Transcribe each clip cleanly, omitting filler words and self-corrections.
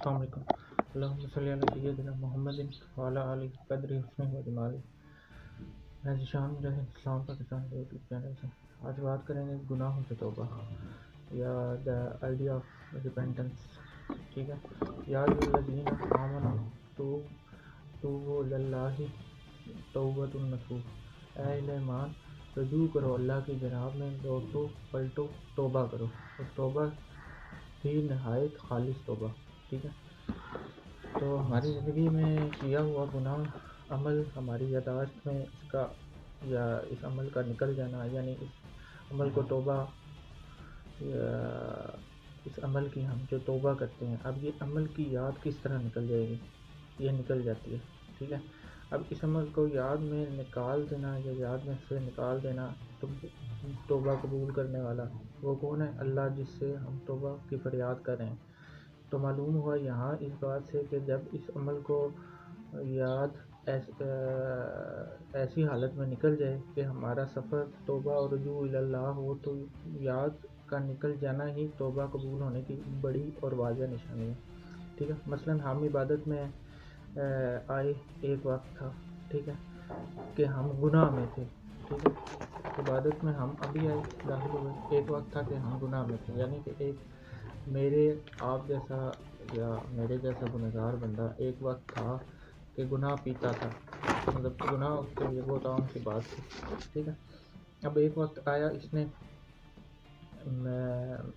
السلام علیکم۔ اللہم صلی علی سیدنا محمد وعلی آلہ قدر حسن و جمال۔ میں ذیشان مجاہد اسلام پاکستان کے یوٹیوب چینل سے آج بات کریں گے گناہوں سے توبہ یا دا آئیڈیا آف ریپینٹنس، ٹھیک ہے۔ یا الذین آمنوا توبوا اللہ توبۃ النصوح، اے اہل ایمان رجوع کرو اللہ کی جناب میں، لوٹو پلٹو توبہ کرو، اور توبہ بھی نہایت خالص توبہ، ٹھیک ہے۔ تو ہماری زندگی میں کیا ہوا گناہ عمل ہماری یادداشت میں اس کا یا اس عمل کا نکل جانا، یعنی اس عمل کو توبہ یا اس عمل کی ہم جو توبہ کرتے ہیں، اب یہ عمل کی یاد کس طرح نکل جائے گی؟ یہ نکل جاتی ہے، ٹھیک ہے۔ اب اس عمل کو یاد میں نکال دینا یا یاد میں سے نکال دینا، تو توبہ قبول کرنے والا وہ کون ہے؟ اللہ، جس سے ہم توبہ کی فریاد کر رہے ہیں۔ تو معلوم ہوا یہاں اس بات سے کہ جب اس عمل کو یاد ایسی حالت میں نکل جائے کہ ہمارا سفر توبہ اور رجوع اللہ ہو، تو یاد کا نکل جانا ہی توبہ قبول ہونے کی بڑی اور واضح نشانی ہے، ٹھیک ہے۔ مثلاً ہم عبادت میں آئے، ایک وقت تھا، ٹھیک ہے، کہ ہم گناہ میں تھے، ٹھیک ہے۔ عبادت میں ہم ابھی آئے، داخل ہوئے، ایک وقت تھا کہ ہم گناہ میں تھے، یعنی کہ ایک میرے آپ جیسا یا میرے جیسا گنہگار بندہ ایک وقت تھا کہ گناہ پیتا تھا، مطلب گناہ اس کے لیے بہت عام سی بات تھی، ٹھیک ہے۔ اب ایک وقت آیا، اس نے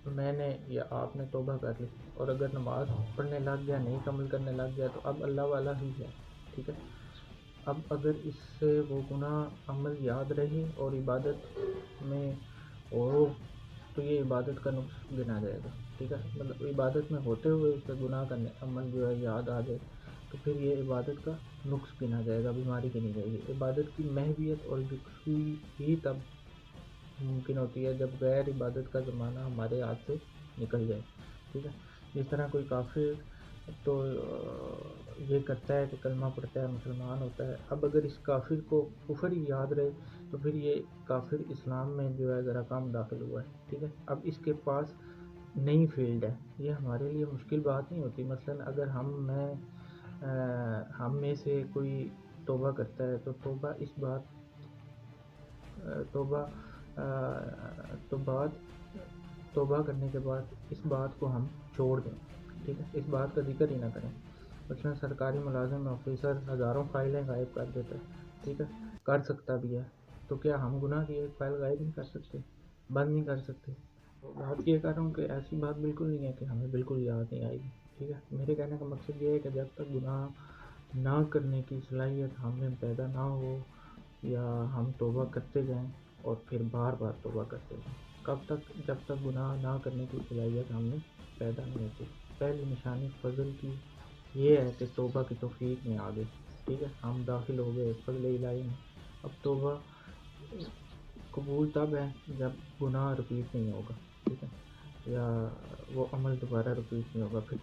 میں نے یا آپ نے توبہ کر لی، اور اگر نماز پڑھنے لگ گیا، نیک عمل کرنے لگ گیا، تو اب اللہ والا ہی ہے، ٹھیک ہے۔ اب اگر اس سے وہ گناہ عمل یاد رہے اور عبادت میں ہو، تو یہ عبادت کا نقص گنا جائے گا، ٹھیک ہے۔ مطلب عبادت میں ہوتے ہوئے اس سے گناہ کا عمل جو ہے یاد آ جائے، تو پھر یہ عبادت کا نقص گنا جائے گا، بیماری گنی جائے گی۔ عبادت کی محویت اور یکسوئی ہی تب ممکن ہوتی ہے جب غیر عبادت کا زمانہ ہمارے ہاتھ سے نکل جائے، ٹھیک ہے۔ جس طرح کوئی کافر تو یہ کرتا ہے کہ کلمہ پڑھتا ہے، مسلمان ہوتا ہے، اب اگر اس کافر کو کفر ہی یاد رہے، تو پھر یہ کافر اسلام میں جو ہے ذرا کم داخل ہوا ہے، ٹھیک ہے۔ اب اس کے پاس نئی فیلڈ ہے، یہ ہمارے لیے مشکل بات نہیں ہوتی۔ مثلاً اگر ہم میں سے کوئی توبہ کرتا ہے، تو توبہ کرنے کے بعد اس بات کو ہم چھوڑ دیں، ٹھیک ہے، اس بات کا ذکر ہی نہ کریں۔ مثلاً سرکاری ملازم آفیسر ہزاروں فائلیں غائب کر دیتا ہے، ٹھیک ہے، کر سکتا بھی ہے، تو کیا ہم گناہ کی ایک فائل غائب نہیں کر سکتے، بند نہیں کر سکتے؟ بات یہ کر رہا ہوں کہ ایسی بات بالکل نہیں ہے کہ ہمیں بالکل یاد نہیں آئے گی، ٹھیک ہے۔ میرے کہنے کا مقصد یہ ہے کہ جب تک گناہ نہ کرنے کی صلاحیت ہم میں پیدا نہ ہو، یا ہم توبہ کرتے جائیں اور پھر بار بار توبہ کرتے جائیں، کب تک؟ جب تک گناہ نہ کرنے کی صلاحیت ہم میں پیدا نہیں ہوتی۔ پہلی نشانی فضل کی یہ ہے کہ توبہ کی توفیق میں آگے، ٹھیک ہے، ہم داخل ہو گئے فضل الہی میں۔ اب توبہ قبول تب ہے جب گناہ رپیٹ نہیں ہوگا، ٹھیک ہے، یا وہ عمل دوبارہ رپیٹ نہیں ہوگا، پھر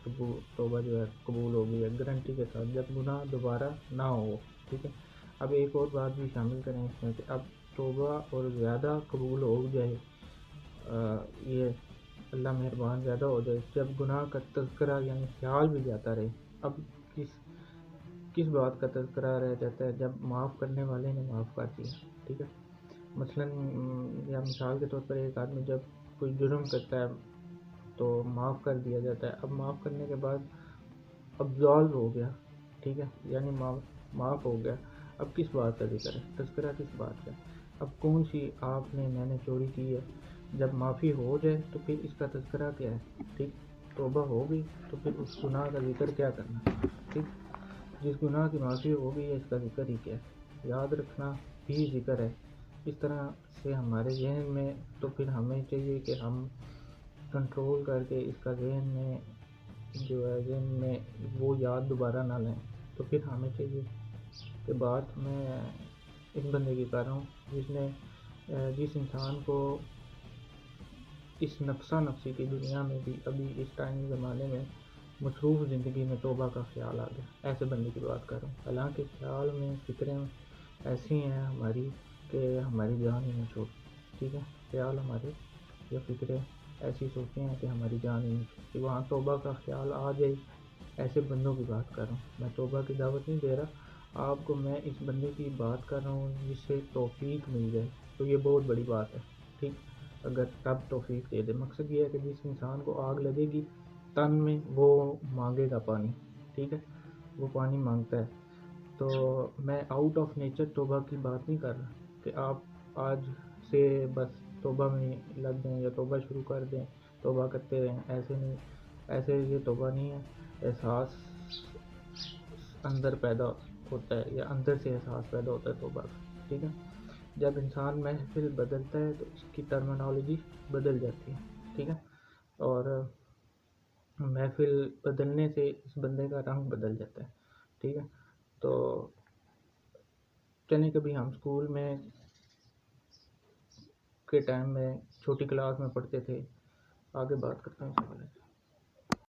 توبہ جو ہے قبول ہوگی ہے گارنٹی کے ساتھ، جب گناہ دوبارہ نہ ہو، ٹھیک ہے۔ اب ایک اور بات بھی شامل کریں اس میں کہ اب توبہ اور زیادہ قبول ہو جائے، یہ اللہ مہربان زیادہ ہو جائے، جب گناہ کا تذکرہ یعنی خیال بھی جاتا رہے۔ اب کس بات کا تذکرہ رہ جاتا ہے؟ جب معاف کرنے والے نے معاف کر دیا، ٹھیک ہے۔ مثلاً یا مثال کے طور پر ایک آدمی جب کوئی جرم کرتا ہے تو معاف کر دیا جاتا ہے، اب معاف کرنے کے بعد ابزالو ہو گیا، ٹھیک ہے، یعنی معاف ہو گیا، اب کس بات کا ذکر ہے؟ تذکرہ کس بات کا؟ اب کون سی میں نے چوری کی ہے، جب معافی ہو جائے تو پھر اس کا تذکرہ کیا ہے؟ ٹھیک، توبہ ہو گئی تو پھر اس گناہ کا ذکر کیا کرنا؟ ٹھیک، جس گناہ کی معافی ہو گئی ہے اس کا ذکر ہی کیا ہے؟ یاد رکھنا بھی ذکر ہے۔ اس طرح سے ہمارے ذہن میں، تو پھر ہمیں چاہیے کہ ہم کنٹرول کر کے اس کا ذہن میں وہ یاد دوبارہ نہ لیں۔ تو پھر ہمیں چاہیے کہ بات میں اس بندے کی کر رہا ہوں جس انسان کو اس نفسا نفسی کی دنیا میں بھی ابھی اس ٹائم زمانے میں مصروف زندگی میں توبہ کا خیال آ گیا، ایسے بندے کی بات کر رہا ہوں۔ حالانکہ خیال میں فکریں ایسی ہیں ہماری کہ ہماری جان ہی نہ چھوڑتی، ٹھیک ہے، خیال ہمارے یا فکریں ایسی سوچیں ہیں کہ ہماری جان ہی نہیں چھوڑتی۔ وہاں توبہ کا خیال آ جائے ایسے بندوں کی بات کر رہا ہوں. میں توبہ کی دعوت نہیں دے رہا آپ کو, میں اس بندے کی بات کر رہا ہوں جس سے توفیق مل جائے تو یہ بہت بڑی بات ہے. ٹھیک, اگر تب توفیق دے دے. مقصد یہ ہے کہ جس انسان کو آگ لگے گی تن میں وہ مانگے گا پانی. ٹھیک ہے, وہ پانی مانگتا ہے. تو میں آؤٹ آف نیچر توبہ کی بات نہیں کر رہا کہ آپ آج سے بس توبہ میں لگ جائیں یا توبہ شروع کر دیں, توبہ کرتے رہیں. ایسے نہیں, ایسے یہ توبہ نہیں ہے. احساس اندر پیدا ہوتا ہے یا اندر سے احساس پیدا ہوتا ہے توبہ کا. ٹھیک ہے, جب انسان محفل بدلتا ہے تو اس کی ٹرمنالوجی بدل جاتی ہے. ٹھیک ہے, اور محفل بدلنے سے اس بندے کا رنگ بدل جاتا ہے. ٹھیک ہے, تو چلیں کبھی ہم اسکول میں کے ٹائم میں چھوٹی کلاس میں پڑھتے تھے, آگے بات کرتے ہیں اس کے بارے میں.